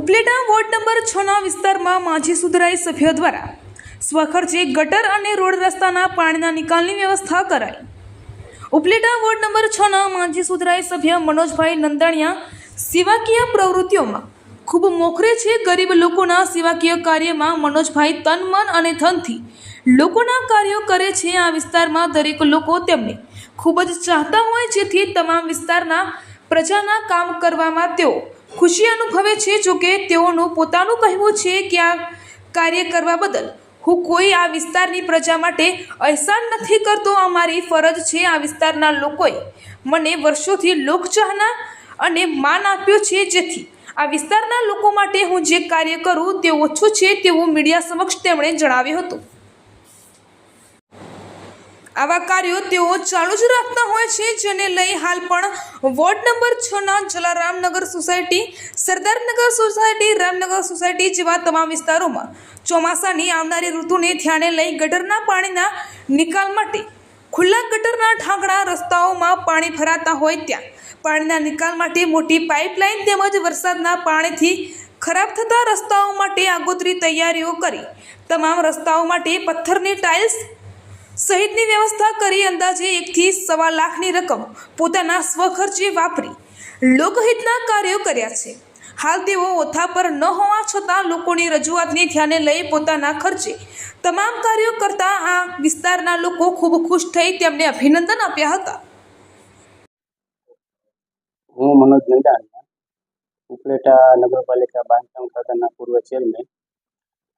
Upleta ward number 6ના વિસ્તારમાં માજી સુધરાઈ સભ્ય દ્વારા સ્વખર્ચે ગટર અને રોડ રસ્તાના પાણીના નિકાલની વ્યવસ્થા કરાઈ। ઉપલેટા વોર્ડ નંબર 6ના માજી સુધરાઈ સભ્ય મનોજભાઈ નંદાણીયા સેવાકીય પ્રવૃત્તિઓમાં ખૂબ મોખરે છે। ગરીબ લોકોના સેવાકીય કાર્યમાં મનોજભાઈ તન મન અને ધનથી લોકોના કાર્યો કરે છે। આ વિસ્તારમાં દરેક લોકો તેમને ખૂબ જ ચાહતા હોય, જેથી તમામ વિસ્તારના પ્રજાના કામ કરવામાં તેઓ ખુશી અનુભવે છે। જોકે તેઓનું પોતાનું કહેવું છે કે આ કાર્ય કરવા બદલ હું કોઈ આ વિસ્તારની પ્રજા માટે અહેસાન નથી કરતો, અમારી ફરજ છે। આ વિસ્તારના લોકોએ મને વર્ષોથી લોકચાહના અને માન આપ્યો છે, જેથી આ વિસ્તારના લોકો માટે હું જે કાર્ય કરું તે ઓછું છે તેવું મીડિયા સમક્ષ તેમણે જણાવ્યું હતું। આવા કાર્યો તેઓ ચાલુ જ રાખતા હોય છે, જેને લઈ હાલ પણ વોર્ડ નંબર 6ના Jalaramnagar society, Sardarnagar society, Ramnagar society જેવા તમામ વિસ્તારોમાં ચોમાસાની આવનારી ઋતુને ધ્યાને લઈ ગટરના પાણીના નિકાલ માટે ખુલ્લા ગટરના ઢાંકણા રસ્તાઓમાં પાણી ભરાતા હોય ત્યાં પાણીના નિકાલ માટે મોટી પાઇપલાઇન તેમજ વરસાદના પાણીથી ખરાબ થતા રસ્તાઓ માટે આગોતરી તૈયારીઓ કરી તમામ રસ્તાઓ માટે પથ્થરની ટાઇલ્સ સહિતની વ્યવસ્થા કરી અંદાજે 1 થી સવા લાખની રકમ પોતાના સ્વખર્ચે વાપરી લોકહિતના કાર્યો કર્યા છે। હાલ તેઓ ઓથા પર ન હોવા છતાં લોકોની રજૂઆતને ધ્યાને લઈ પોતાના ખર્ચે તમામ કાર્યો કરતા આ વિસ્તારના લોકો ખૂબ ખુશ થઈ તેમને અભિનંદન આપ્યા હતા। હું મનોજ નંદાણીયા, ઉપલેટા નગરપાલિકા બાંધકામ ખાતાના પૂર્વ ચેરમેન।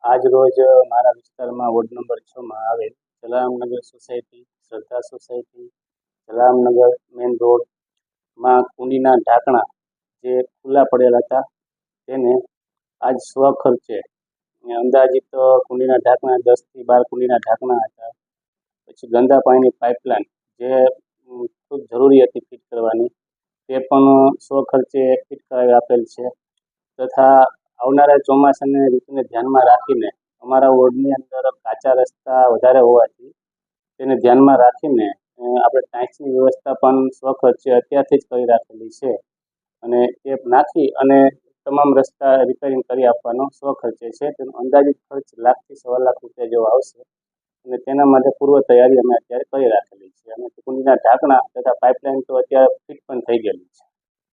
આજ રોજ મારા વિસ્તારમાં વોર્ડ નંબર 6માં આવેલ જલારામનગર સોસાયટી, શ્રદ્ધા સોસાયટી, જલારામનગર મેઇન રોડમાં કુંડીના ઢાંકણા જે ખુલ્લા પડેલા હતા તેને આજ સ્વખર્ચે અંદાજિત કુંડીના ઢાંકણા 10 થી 12 કુંડીના ઢાંકણા હતા। પછી ગંદા પાણીની પાઇપલાઇન જે ખૂબ જરૂરી હતી ફિટ કરવાની, તે પણ સ્વખર્ચે ફિટ કરાવી આપેલ છે। તથા આવનારા ચોમાસાની ઋતુને ધ્યાનમાં રાખીને અમારા વોર્ડની અંદર કાચા રસ્તા વધારે હોવાથી તેને ધ્યાનમાં રાખીને આપણે ટાઇલ્સની વ્યવસ્થા પણ સ્વખર્ચે અત્યારથી જ કરી રાખેલી છે અને તે નાખી અને તમામ રસ્તા રિપેરિંગ કરી આપવાનો સ્વખર્ચે છે। તેનો અંદાજિત ખર્ચ 1 લાખ થી સવા લાખ રૂપિયા જેવો આવશે અને તેના માટે પૂર્વ તૈયારી અમે અત્યારે કરી રાખેલી છે અને કુંડીના ઢાંકણા તથા પાઇપલાઇન તો અત્યારે ફિટ પણ થઈ ગયેલી છે।